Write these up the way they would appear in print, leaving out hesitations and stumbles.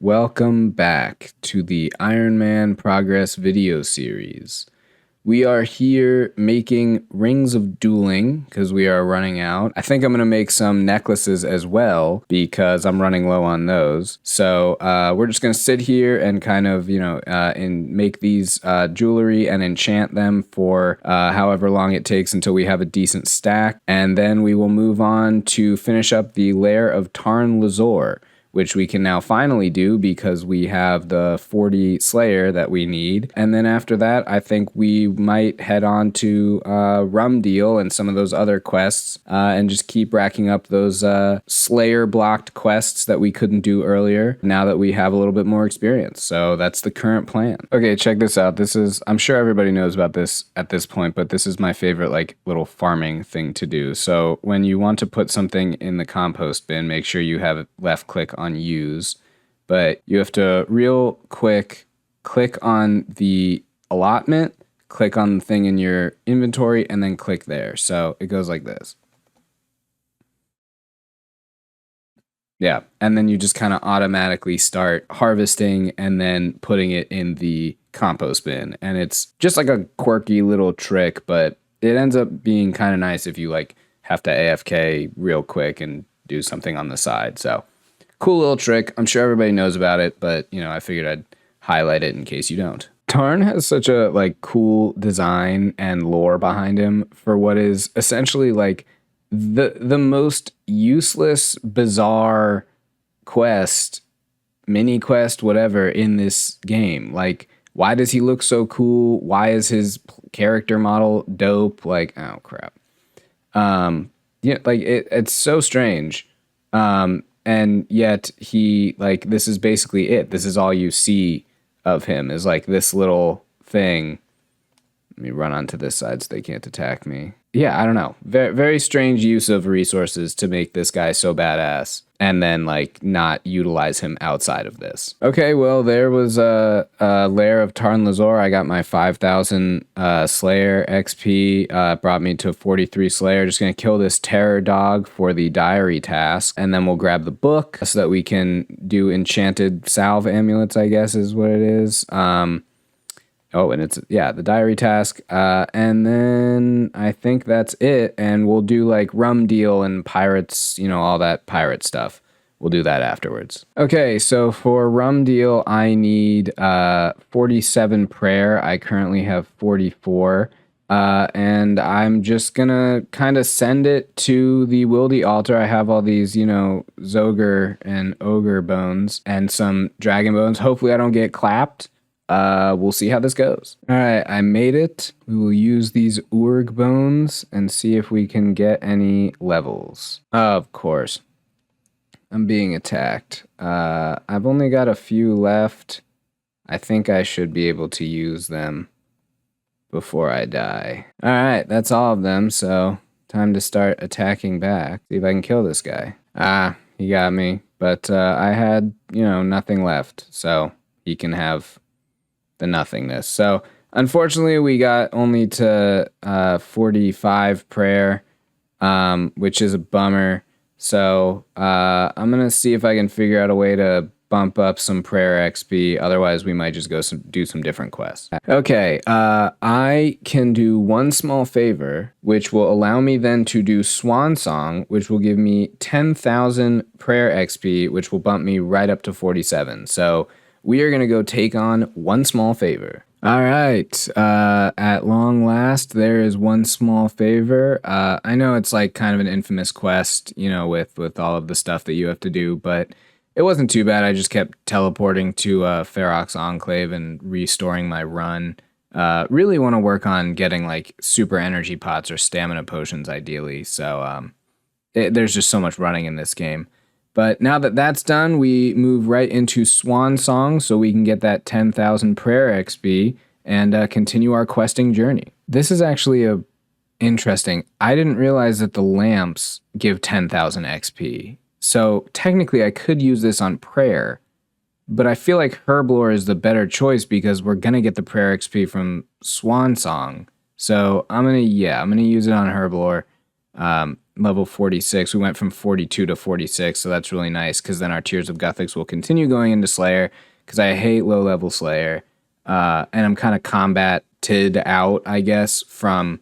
Welcome back to the Ironman Progress video series. We are here making rings of dueling because we are running out. I think I'm going to make some necklaces as well because I'm running low on those. So we're just going to sit here and kind of, and make these jewelry and enchant them for however long it takes until we have a decent stack. And then we will move on to finish up the lair of Tarn, which we can now finally do because we have the 40 Slayer that we need. And then after that, I think we might head on to Rum Deal and some of those other quests and just keep racking up those Slayer blocked quests that we couldn't do earlier now that we have a little bit more experience. So that's the current plan. Okay, check this out. I'm sure everybody knows about this at this point, but this is my favorite little farming thing to do. So when you want to put something in the compost bin, make sure you have left click on use, but you have to real quick click on the allotment, click on the thing in your inventory, and then click there. So it goes like this. Yeah, and then you just kind of automatically start harvesting and then putting it in the compost bin. And it's just like a quirky little trick, but it ends up being kind of nice if you have to AFK real quick and do something on the side. So cool little trick. I'm sure everybody knows about it, but I figured I'd highlight it in case you don't. Tarn has such a cool design and lore behind him for what is essentially the most useless, bizarre quest, mini quest, whatever in this game. Why does he look so cool? Why is his character model dope? Oh crap. It's so strange. And yet he, this is basically it. This is all you see of him is this little thing. Let me run onto this side so they can't attack me. Yeah, I don't know. Very, very strange use of resources to make this guy so badass and then not utilize him outside of this. Okay, well, there was a lair of Tarn. I got my 5,000 Slayer XP. Brought me to 43 Slayer. Just going to kill this terror dog for the diary task. And then we'll grab the book so that we can do enchanted salve amulets, I guess is what it is. Oh, and it's, the diary task. And then I think that's it. And we'll do Rum Deal and pirates, all that pirate stuff. We'll do that afterwards. Okay, so for Rum Deal, I need 47 prayer. I currently have 44. And I'm just gonna kind of send it to the Wildy altar. I have all these, Zoger and Ogre bones and some dragon bones. Hopefully I don't get clapped. We'll see how this goes. All right, I made it. We will use these Urg bones and see if we can get any levels. Of course. I'm being attacked. I've only got a few left. I think I should be able to use them before I die. All right, that's all of them, so time to start attacking back. See if I can kill this guy. He got me, but I had, nothing left, so he can have the nothingness. So unfortunately we got only to 45 prayer, which is a bummer. So I'm gonna see if I can figure out a way to bump up some prayer XP. Otherwise we might just go do some different quests. Okay, I can do one small favor, which will allow me then to do Swan Song, which will give me 10,000 prayer XP, which will bump me right up to 47. So we are going to go take on one small favor. All right. At long last, there is one small favor. I know it's kind of an infamous quest, with all of the stuff that you have to do, but it wasn't too bad. I just kept teleporting to Ferox Enclave and restoring my run. Really want to work on getting super energy pots or stamina potions ideally. So there's just so much running in this game. But now that that's done, we move right into Swan Song so we can get that 10,000 prayer XP and continue our questing journey. This is actually interesting. I didn't realize that the lamps give 10,000 XP. So technically I could use this on prayer, but I feel like Herblore is the better choice because we're going to get the prayer XP from Swan Song. So I'm going to use it on Herblore. level 46. We went from 42 to 46, so that's really nice because then our Tears of Guthix will continue going into Slayer because I hate low-level Slayer. And I'm kind of combated out, I guess, from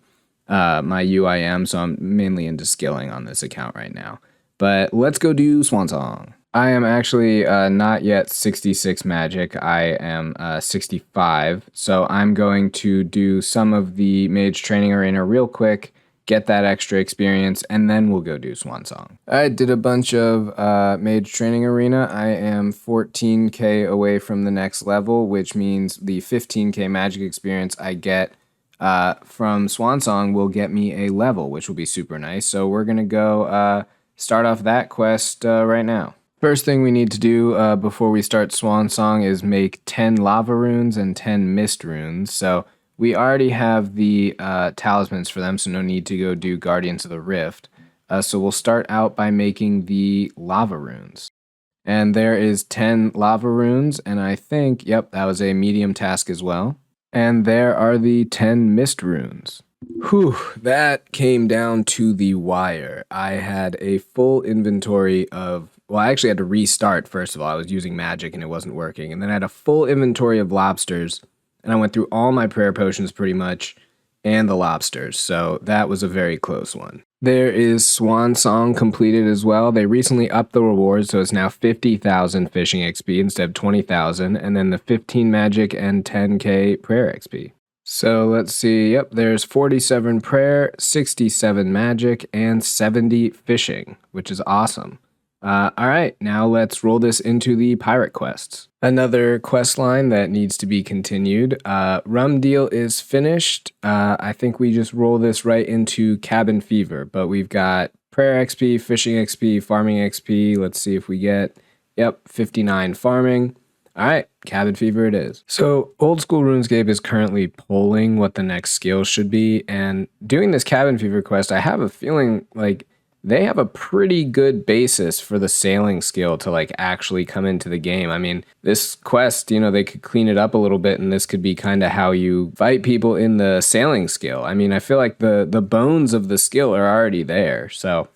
my UIM, so I'm mainly into skilling on this account right now. But let's go do Swansong. I am actually not yet 66 magic. I am 65, so I'm going to do some of the Mage Training Arena real quick, get that extra experience, and then we'll go do Swansong. I did a bunch of Mage Training Arena. I am 14k away from the next level, which means the 15k magic experience I get from Swansong will get me a level, which will be super nice. So we're going to go start off that quest right now. First thing we need to do before we start Swansong is make 10 lava runes and 10 mist runes. So we already have the talismans for them, so no need to go do Guardians of the Rift. So we'll start out by making the lava runes. And there is 10 lava runes, and I think, yep, that was a medium task as well. And there are the 10 mist runes. Whew, that came down to the wire. I had a full inventory of, well, I actually had to restart, first of all. I was using magic and it wasn't working. And then I had a full inventory of lobsters, and I went through all my prayer potions pretty much, and the lobsters. So that was a very close one. There is Swansong completed as well. They recently upped the rewards, so it's now 50,000 fishing XP instead of 20,000, and then the 15 magic and 10k prayer XP. So let's see, yep, there's 47 prayer, 67 magic, and 70 fishing, which is awesome. Alright, now let's roll this into the pirate quests. Another quest line that needs to be continued. Rum deal is finished. I think we just roll this right into Cabin Fever, but we've got prayer XP, fishing XP, farming XP. Let's see if we get, yep, 59 farming. Alright, Cabin Fever it is. So, Old School RuneScape is currently polling what the next skill should be, and doing this Cabin Fever quest, I have a feeling like they have a pretty good basis for the sailing skill to like actually come into the game. I mean, this quest, you know, they could clean it up a little bit, and this could be kind of how you fight people in the sailing skill. I mean, I feel like the bones of the skill are already there. So,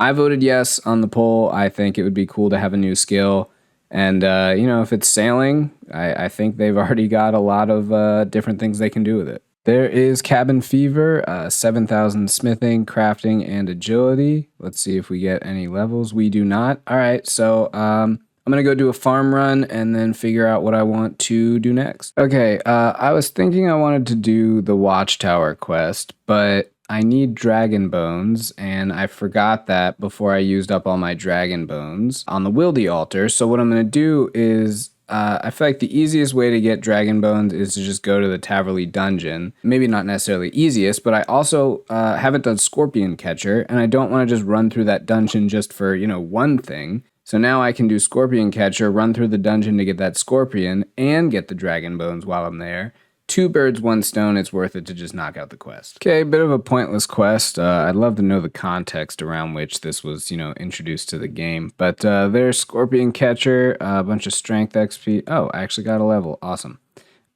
I voted yes on the poll. I think it would be cool to have a new skill. And, you know, if it's sailing, I think they've already got a lot of different things they can do with it. There is Cabin Fever, 7,000 smithing, crafting, and agility. Let's see if we get any levels. We do not. All right, so I'm going to go do a farm run and then figure out what I want to do next. Okay, I was thinking I wanted to do the watchtower quest, but I need dragon bones, and I forgot that before I used up all my dragon bones on the Wildy altar. So what I'm going to do is, I feel like the easiest way to get dragon bones is to just go to the Taverley dungeon. Maybe not necessarily easiest, but I also haven't done Scorpion Catcher, and I don't want to just run through that dungeon just for, you know, one thing. So now I can do Scorpion Catcher, run through the dungeon to get that scorpion, and get the dragon bones while I'm there. 2 birds, 1 stone, it's worth it to just knock out the quest. Okay, bit of a pointless quest. I'd love to know the context around which this was, you know, introduced to the game. But there's Scorpion Catcher, a bunch of strength XP. Oh, I actually got a level. Awesome.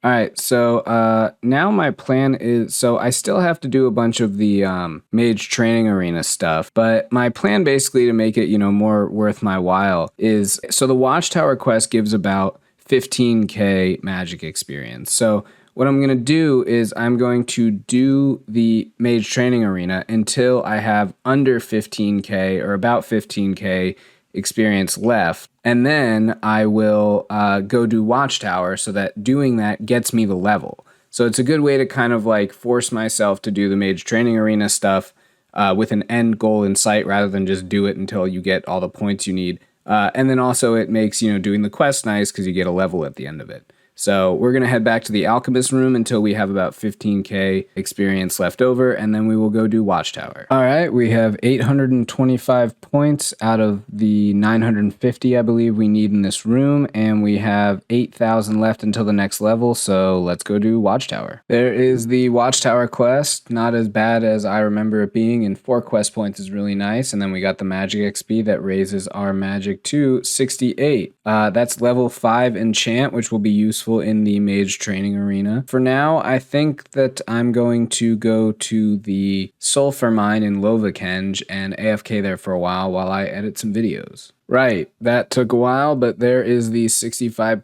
All right, so now my plan is, so I still have to do a bunch of the Mage Training Arena stuff, but my plan basically to make it, you know, more worth my while is, so the Watchtower quest gives about 15k magic experience. So what I'm going to do is I'm going to do the Mage Training Arena until I have under 15k or about 15k experience left. And then I will go do Watchtower so that doing that gets me the level. So it's a good way to kind of like force myself to do the Mage Training Arena stuff with an end goal in sight rather than just do it until you get all the points you need. And then also it makes, you know, doing the quest nice because you get a level at the end of it. So we're going to head back to the Alchemist room until we have about 15k experience left over, and then we will go do Watchtower. All right, we have 825 points out of the 950 I believe we need in this room, and we have 8,000 left until the next level, so let's go do Watchtower. There is the Watchtower quest, not as bad as I remember it being, and 4 quest points is really nice, and then we got the magic XP that raises our magic to 68. That's level 5 enchant, which will be useful successful in the Mage training arena. For now, I think that I'm going to go to the sulfur mine in Lovakengj and AFK there for a while I edit some videos. Right, that took a while, but there is the 65%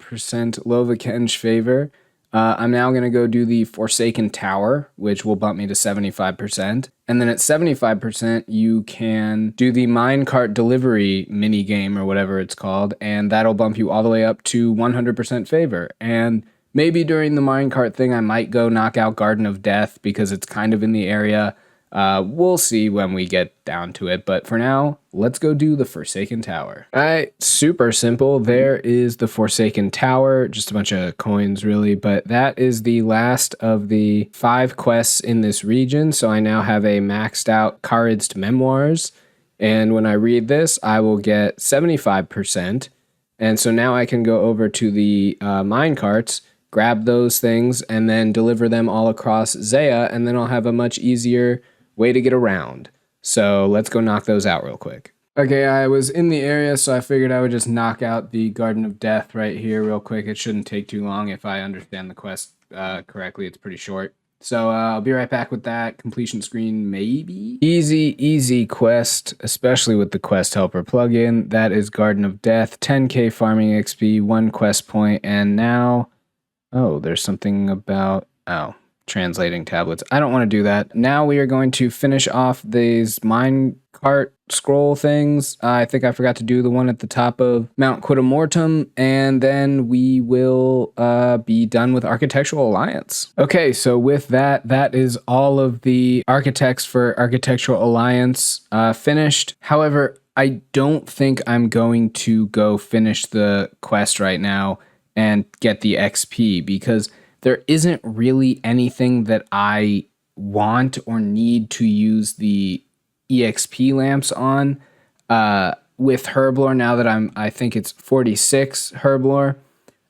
Lovakengj favor. I'm now going to go do the Forsaken Tower, which will bump me to 75%. And then at 75%, you can do the minecart delivery mini game or whatever it's called, and that'll bump you all the way up to 100% favor. And maybe during the minecart thing, I might go knock out Garden of Death because it's kind of in the area. We'll see when we get down to it, but for now, let's go do the Forsaken Tower. All right, super simple. There is the Forsaken Tower, just a bunch of coins really, but that is the last of the 5 quests in this region, so I now have a maxed out Kharid's Memoirs, and when I read this, I will get 75%, and so now I can go over to the minecarts, grab those things, and then deliver them all across Zaya, and then I'll have a much easier way to get around. So let's go knock those out real quick. Okay, I was in the area, so I figured I would just knock out the Garden of Death right here real quick. It shouldn't take too long if I understand the quest correctly. It's pretty short. So I'll be right back with that. Completion screen, maybe? Easy quest, especially with the quest helper plugin. That is Garden of Death, 10k farming XP, 1 quest point, and now... Oh, there's something about... Oh, translating tablets. I don't want to do that. Now we are going to finish off these minecart scroll things. I think I forgot to do the one at the top of Mount Quidamortum, and then we will be done with Architectural Alliance. Okay, so with that, that is all of the architects for Architectural Alliance finished. However, I don't think I'm going to go finish the quest right now and get the XP because there isn't really anything that I want or need to use the EXP lamps on. With Herblore, now that I think it's 46 Herblore,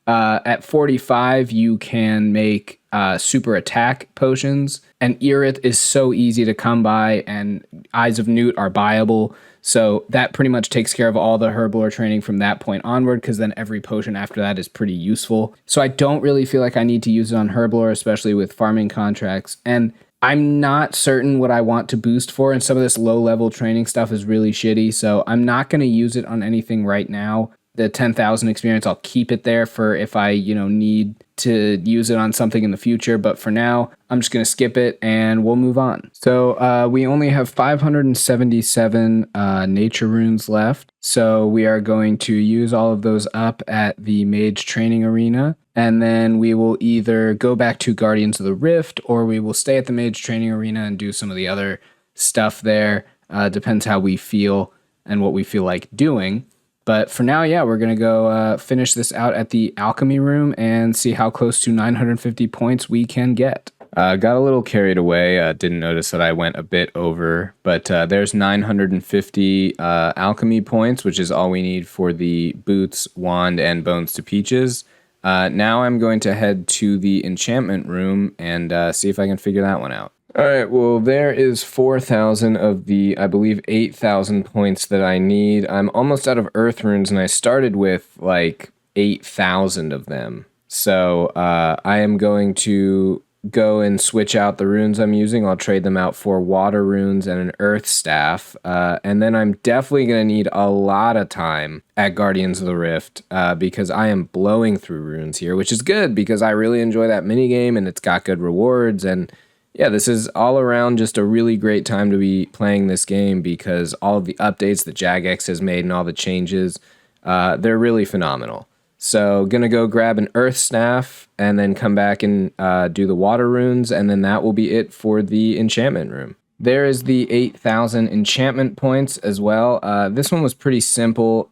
at 45 you can make super attack potions, and Irith is so easy to come by, and Eyes of Newt are buyable. So that pretty much takes care of all the Herblore training from that point onward, because then every potion after that is pretty useful. So I don't really feel like I need to use it on Herblore, especially with farming contracts. And I'm not certain what I want to boost for, and some of this low-level training stuff is really shitty, so I'm not going to use it on anything right now. The 10,000 experience, I'll keep it there for if I, need to use it on something in the future, but for now, I'm just going to skip it and we'll move on. So we only have 577 nature runes left, so we are going to use all of those up at the Mage training arena, and then we will either go back to Guardians of the Rift, or we will stay at the Mage training arena and do some of the other stuff there. Depends how we feel and what we feel like doing. But for now, yeah, we're going to go finish this out at the alchemy room and see how close to 950 points we can get. Got a little carried away. Didn't notice that I went a bit over, but there's 950 alchemy points, which is all we need for the boots, wand, and bones to peaches. Now I'm going to head to the enchantment room and see if I can figure that one out. All right, well, there is 4,000 of the, I believe, 8,000 points that I need. I'm almost out of earth runes, and I started with, like, 8,000 of them. So I am going to go and switch out the runes I'm using. I'll trade them out for water runes and an earth staff. And then I'm definitely going to need a lot of time at Guardians of the Rift because I am blowing through runes here, which is good because I really enjoy that minigame, and it's got good rewards, and yeah, this is all around just a really great time to be playing this game because all of the updates that Jagex has made and all the changes, they're really phenomenal. So gonna go grab an earth staff and then come back and do the water runes, and then that will be it for the enchantment room. There is the 8,000 enchantment points as well. This one was pretty simple.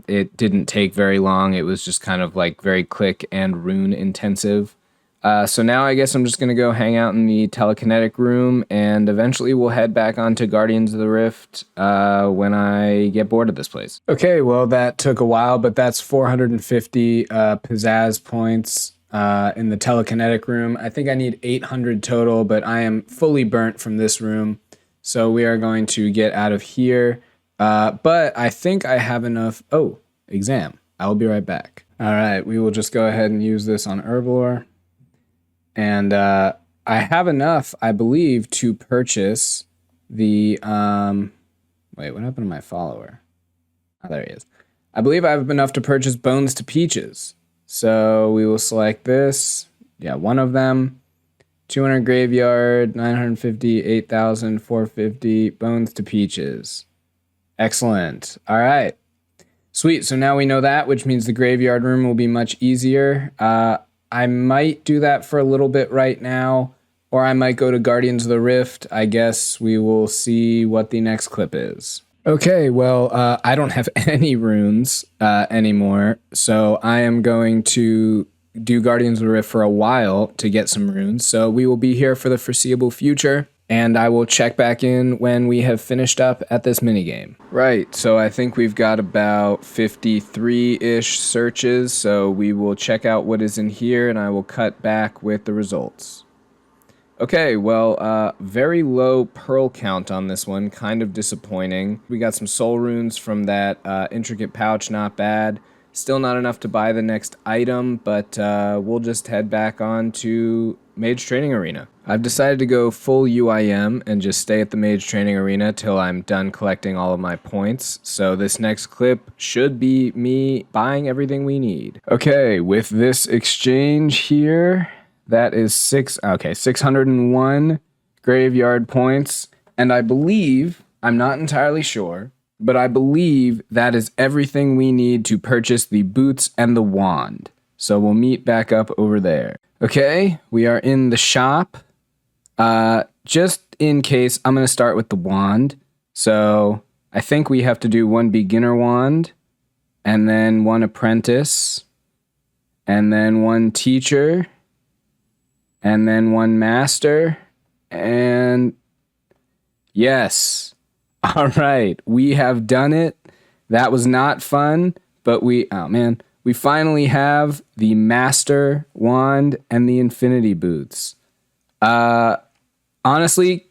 It didn't take very long. It was just kind of like very click and rune intensive. So now I guess I'm just going to go hang out in the telekinetic room, and eventually we'll head back onto Guardians of the Rift when I get bored of this place. Okay, well, that took a while, but that's 450 pizzazz points in the telekinetic room. I think I need 800 total, but I am fully burnt from this room, so we are going to get out of here. But I think I have enough... Oh, exam. I will be right back. All right, we will just go ahead and use this on Herblore. And I have enough, I believe, to purchase the... wait, what happened to my follower? Oh, there he is. I believe I have enough to purchase Bones to Peaches. So we will select this. Yeah, one of them. 200 Graveyard, 950, 8,000, 450, Bones to Peaches. Excellent. All right. Sweet. So now we know that, which means the graveyard room will be much easier. I might do that for a little bit right now, or I might go to Guardians of the Rift. I guess we will see what the next clip is. Okay, well, I don't have any runes anymore, so I am going to do Guardians of the Rift for a while to get some runes. So we will be here for the foreseeable future, and I will check back in when we have finished up at this minigame. Right, so I think we've got about 53-ish searches, so we will check out what is in here, and I will cut back with the results. Okay, well, very low pearl count on this one, kind of disappointing. We got some soul runes from that intricate pouch, not bad. Still not enough to buy the next item, but we'll just head back on to Mage Training Arena. I've decided to go full UIM and just stay at the Mage Training Arena till I'm done collecting all of my points. So this next clip should be me buying everything we need. Okay, with this exchange here, that is 601 graveyard points. And I believe, I'm not entirely sure, but I believe that is everything we need to purchase the boots and the wand. So we'll meet back up over there. Okay, we are in the shop. Just in case, I'm going to start with the wand. So I think we have to do one beginner wand, and then one apprentice, and then one teacher, and then one master, and yes. All right, we have done it. That was not fun, but we finally have the master wand and the infinity boots. Honestly,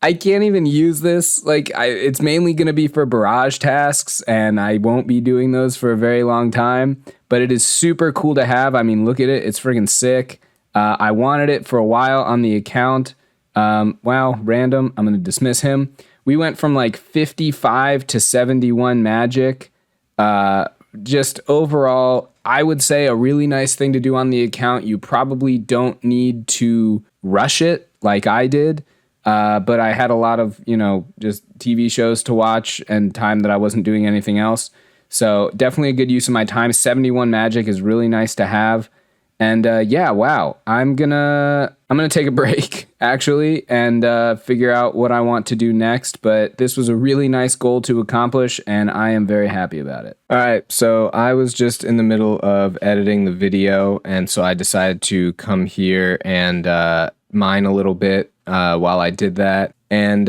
I can't even use this. Like, it's mainly going to be for barrage tasks, and I won't be doing those for a very long time, but it is super cool to have. I mean, look at it. It's friggin' sick. I wanted it for a while on the account. Wow, random. I'm going to dismiss him. We went from like 55 to 71 magic. Just overall, I would say a really nice thing to do on the account. You probably don't need to rush it like I did. But I had a lot of, just TV shows to watch and time that I wasn't doing anything else. So definitely a good use of my time. 71 magic is really nice to have. And yeah, wow, I'm gonna take a break actually and figure out what I want to do next. But this was a really nice goal to accomplish, and I am very happy about it. All right, so I was just in the middle of editing the video, and so I decided to come here and mine a little bit while I did that. And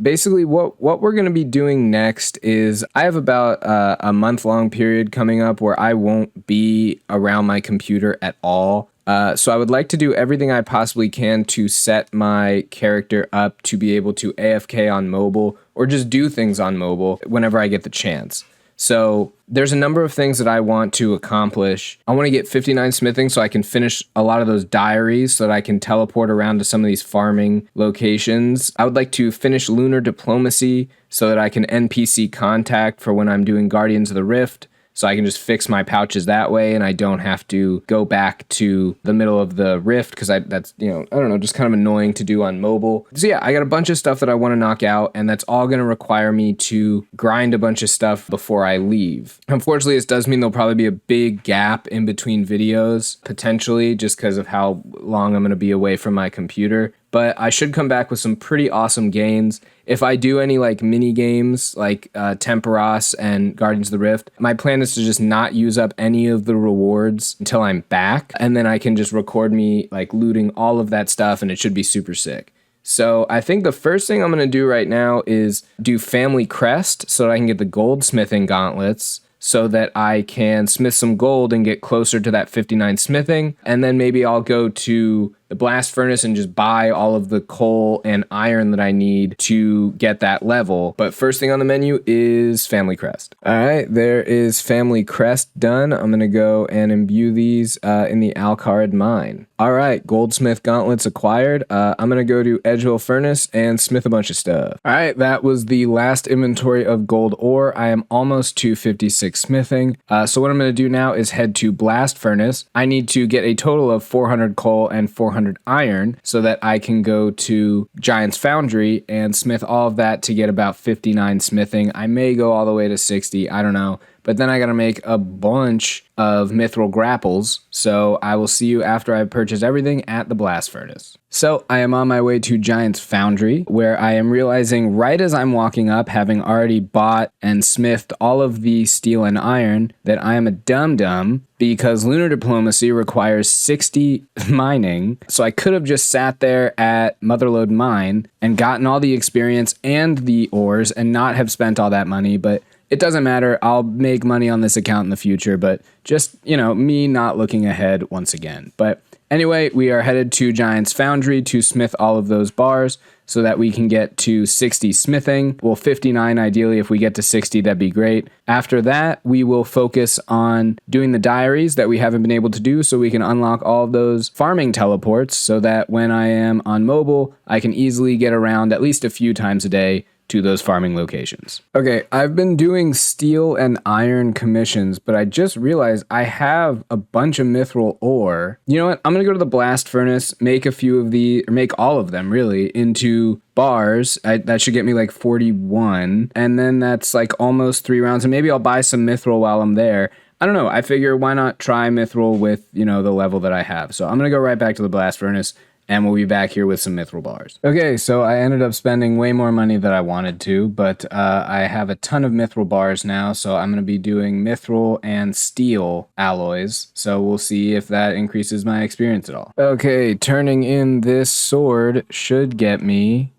basically what we're going to be doing next is I have about a month-long period coming up where I won't be around my computer at all. So I would like to do everything I possibly can to set my character up to be able to AFK on mobile or just do things on mobile whenever I get the chance. So there's a number of things that I want to accomplish. I want to get 59 smithing so I can finish a lot of those diaries so that I can teleport around to some of these farming locations. I would like to finish Lunar diplomacy so that I can NPC contact for when I'm doing Guardians of the Rift. So I can just fix my pouches that way, and I don't have to go back to the middle of the rift because that's, I don't know, just kind of annoying to do on mobile. So yeah, I got a bunch of stuff that I want to knock out, and that's all going to require me to grind a bunch of stuff before I leave. Unfortunately, this does mean there'll probably be a big gap in between videos, potentially, just because of how long I'm going to be away from my computer. But I should come back with some pretty awesome gains. If I do any like mini games like Temperos and Guardians of the Rift, my plan is to just not use up any of the rewards until I'm back. And then I can just record me like looting all of that stuff, and it should be super sick. So I think the first thing I'm going to do right now is do Family Crest so that I can get the goldsmithing gauntlets, so that I can smith some gold and get closer to that 59 smithing. And then maybe I'll go to the blast furnace and just buy all of the coal and iron that I need to get that level. But first thing on the menu is family crest. All right, there is family crest done. I'm gonna go and imbue these in the Alcarid mine. All right, goldsmith gauntlets acquired. I'm gonna go to Edgeville furnace and smith a bunch of stuff. All right, that was the last inventory of gold ore. I am almost to 56 smithing. So what I'm gonna do now is head to blast furnace. I need to get a total of 400 coal and 400 iron so that I can go to Giant's Foundry and smith all of that to get about 59 smithing. I may go all the way to 60, I don't know. But then I gotta make a bunch of mithril grapples, so I will see you after I purchase everything at the blast furnace. So I am on my way to Giant's Foundry, where I am realizing right as I'm walking up, having already bought and smithed all of the steel and iron, that I am a dum-dum because lunar diplomacy requires 60 mining. So I could have just sat there at Motherlode Mine and gotten all the experience and the ores and not have spent all that money, but it doesn't matter. I'll make money on this account in the future, but just, you know, me not looking ahead once again. But anyway, we are headed to Giant's Foundry to smith all of those bars so that we can get to 60 smithing. Well, 59 ideally. If we get to 60, that'd be great. After that, we will focus on doing the diaries that we haven't been able to do so we can unlock all of those farming teleports so that when I am on mobile, I can easily get around at least a few times a day to those farming locations. Okay, I've been doing steel and iron commissions, but I just realized I have a bunch of mithril ore. You know what? I'm gonna go to the blast furnace, make a few of the, or make all of them really, into bars. That should get me like 41, and then that's like almost 3 rounds, and maybe I'll buy some mithril while I'm there. I don't know, I figure why not try mithril with, you know, the level that I have. So I'm gonna go right back to the blast furnace, and we'll be back here with some mithril bars. Okay, so I ended up spending way more money than I wanted to, but I have a ton of mithril bars now, so I'm going to be doing mithril and steel alloys, so we'll see if that increases my experience at all. Okay, turning in this sword should get me,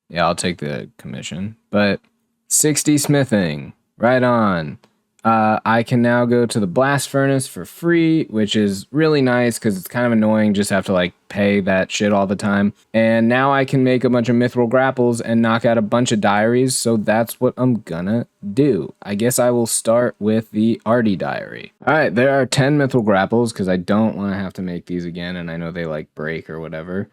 yeah, I'll take the commission, but 60 smithing, right on. I can now go to the blast furnace for free, which is really nice because it's kind of annoying just have to like pay that shit all the time. And now I can make a bunch of mithril grapples and knock out a bunch of diaries, so that's what I'm gonna do. I guess I will start with the Ardougne diary. Alright, there are 10 mithril grapples because I don't want to have to make these again, and I know they like break or whatever.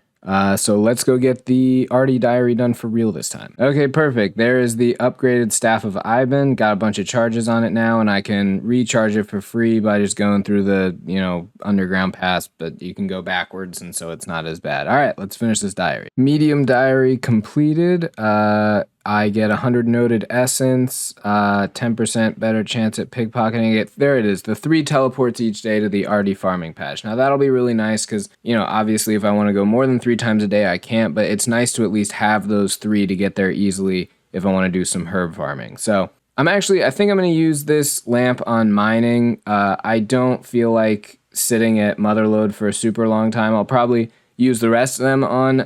So let's go get the Ardougne diary done for real this time. Okay, perfect. There is the upgraded Staff of Iban. Got a bunch of charges on it now, and I can recharge it for free by just going through the, you know, underground pass, but you can go backwards, and so it's not as bad. All right, let's finish this diary. Medium diary completed. I get 100 noted essence, 10% better chance at pickpocketing it. There it is, the 3 teleports each day to the Ardougne farming patch. Now that'll be really nice because, you know, obviously if I want to go more than 3 times a day, I can't, but it's nice to at least have those 3 to get there easily if I want to do some herb farming. So I think I'm going to use this lamp on mining. I don't feel like sitting at Motherlode for a super long time. I'll probably use the rest of them on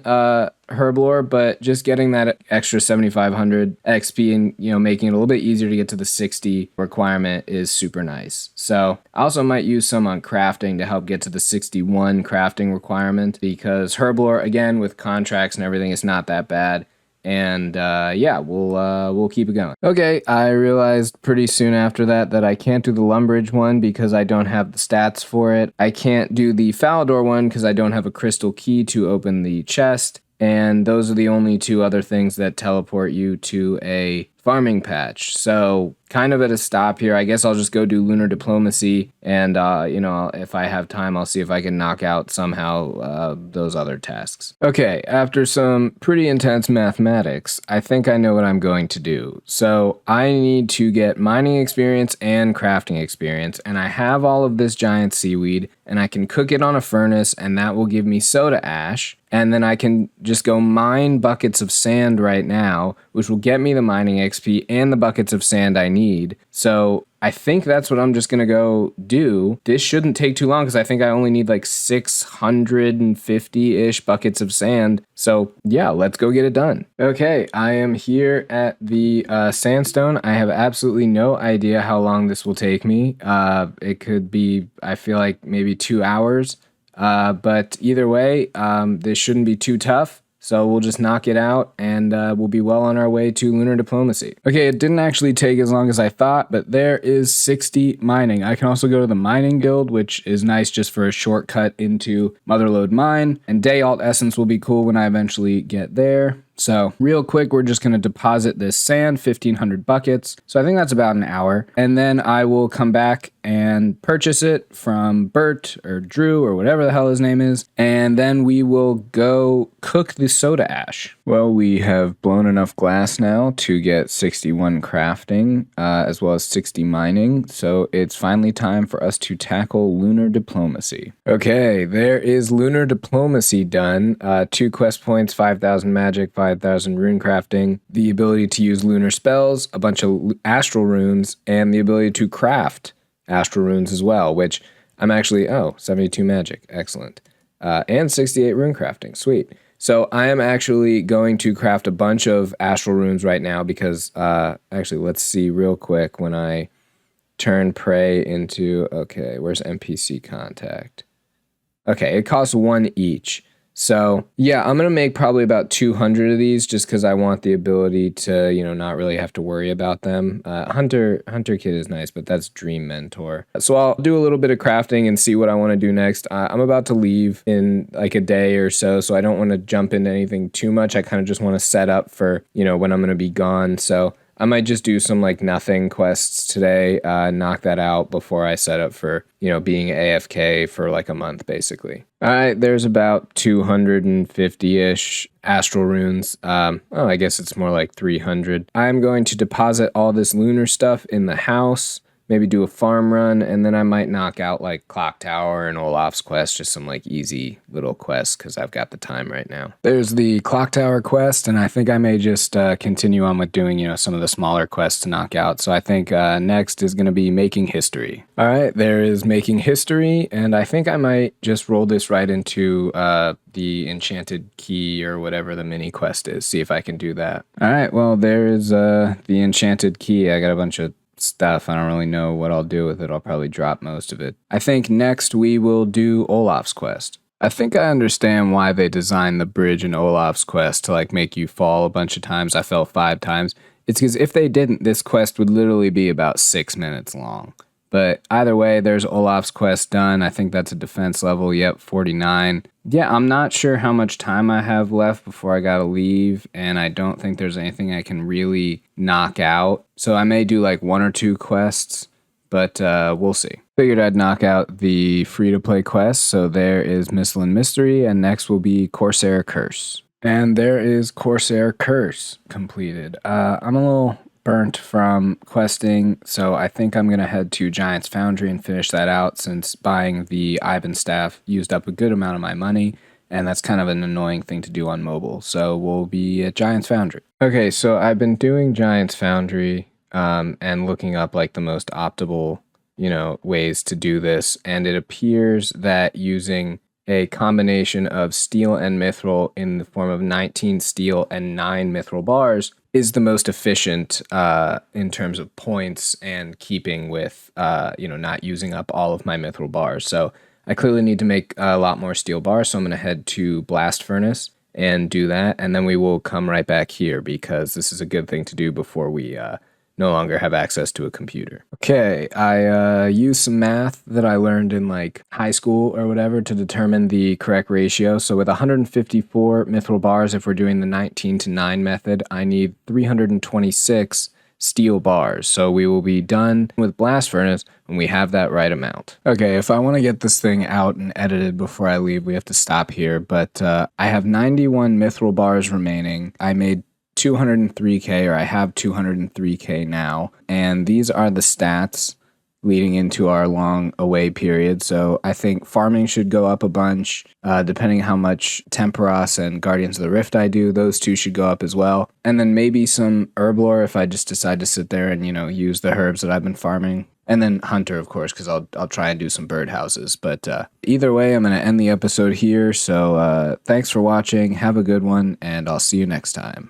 Herblore, but just getting that extra 7,500 XP and, you know, making it a little bit easier to get to the 60 requirement is super nice. So I also might use some on crafting to help get to the 61 crafting requirement because Herblore, again, with contracts and everything, is not that bad. And yeah, we'll keep it going. Okay, I realized pretty soon after that I can't do the Lumbridge one because I don't have the stats for it. I can't do the Falador one because I don't have a crystal key to open the chest. And those are the only 2 other things that teleport you to a farming patch. So kind of at a stop here. I guess I'll just go do lunar diplomacy, and you know, if I have time, I'll see if I can knock out somehow those other tasks. Okay, after some pretty intense mathematics, I think I know what I'm going to do. So I need to get mining experience and crafting experience, and I have all of this giant seaweed, and I can cook it on a furnace, and that will give me soda ash. And then I can just go mine buckets of sand right now, which will get me the mining XP and the buckets of sand I need. So I think that's what I'm just going to go do. This shouldn't take too long because I think I only need like 650-ish buckets of sand. So yeah, let's go get it done. Okay, I am here at the sandstone. I have absolutely no idea how long this will take me. It could be, I feel like maybe 2 hours. But either way, this shouldn't be too tough. So we'll just knock it out, and we'll be well on our way to lunar diplomacy. Okay, it didn't actually take as long as I thought, but there is 60 mining. I can also go to the mining guild, which is nice just for a shortcut into Motherlode Mine, and Day Alt Essence will be cool when I eventually get there. So real quick, we're just going to deposit this sand, 1,500 buckets. So I think that's about an hour. And then I will come back and purchase it from Bert or Drew or whatever the hell his name is. And then we will go cook the soda ash. Well, we have blown enough glass now to get 61 crafting, as well as 60 mining. So it's finally time for us to tackle lunar diplomacy. Okay, there is lunar diplomacy done. 2 quest points, 5,000 magic, 5,000 rune crafting, the ability to use lunar spells, a bunch of astral runes, and the ability to craft astral runes as well, which I'm actually, 72 magic, excellent. And 68 rune crafting, sweet. So I am actually going to craft a bunch of astral runes right now because, actually, let's see real quick when I turn prey into, okay, where's NPC contact? Okay, it costs 1 each. So yeah, I'm going to make probably about 200 of these just because I want the ability to, not really have to worry about them. Hunter Kit is nice, but that's Dream Mentor. So I'll do a little bit of crafting and see what I want to do next. I'm about to leave in like a day or so I don't want to jump into anything too much. I kind of just want to set up for, when I'm going to be gone. So I might just do some like nothing quests today, knock that out before I set up for, being AFK for like a month basically. All right, there's about 250-ish astral runes. I guess it's more like 300. I'm going to deposit all this lunar stuff in the house, maybe do a farm run, and then I might knock out like Clock Tower and Olaf's quest, just some like easy little quests because I've got the time right now. There's the Clock Tower quest, and I think I may just continue on with doing, some of the smaller quests to knock out. So I think next is going to be Making History. All right, there is Making History, and I think I might just roll this right into the Enchanted Key or whatever the mini quest is, see if I can do that. All right, well, there is the Enchanted Key. I got a bunch of stuff. I don't really know what I'll do with it. I'll probably drop most of it. I think next we will do Olaf's quest. I think I understand why they designed the bridge in Olaf's quest to like make you fall a bunch of times. I fell 5 times. It's because if they didn't, this quest would literally be about 6 minutes long. But either way, there's Olaf's quest done. I think that's a defense level. Yep, 49. Yeah, I'm not sure how much time I have left before I gotta leave, and I don't think there's anything I can really knock out. So I may do like 1 or 2 quests, but we'll see. Figured I'd knock out the free-to-play quest, so there is Missile and Mystery, and next will be Corsair Curse. And there is Corsair Curse completed. I'm a little burnt from questing, so I think I'm going to head to Giant's Foundry and finish that out since buying the Ivan staff used up a good amount of my money, and that's kind of an annoying thing to do on mobile, so we'll be at Giant's Foundry. Okay, so I've been doing Giant's Foundry and looking up like the most optimal, ways to do this, and it appears that using a combination of steel and mithril in the form of 19 steel and 9 mithril bars is the most efficient in terms of points and keeping with, not using up all of my mithril bars. So I clearly need to make a lot more steel bars, so I'm going to head to Blast Furnace and do that, and then we will come right back here because this is a good thing to do before we no longer have access to a computer. Okay, I used some math that I learned in like high school or whatever to determine the correct ratio. So with 154 mithril bars, if we're doing the 19-to-9 method, I need 326 steel bars. So we will be done with Blast Furnace when we have that right amount. Okay, if I want to get this thing out and edited before I leave, we have to stop here. But I have 91 mithril bars remaining. I made 203k, or I have 203k now, and these are the stats leading into our long away period. So I think farming should go up a bunch, depending how much Temperos and Guardians of the Rift I do. Those 2 should go up as well, and then maybe some herb lore if I just decide to sit there and use the herbs that I've been farming. And then Hunter, of course, because I'll try and do some birdhouses. But either way, I'm going to end the episode here. So thanks for watching. Have a good one, and I'll see you next time.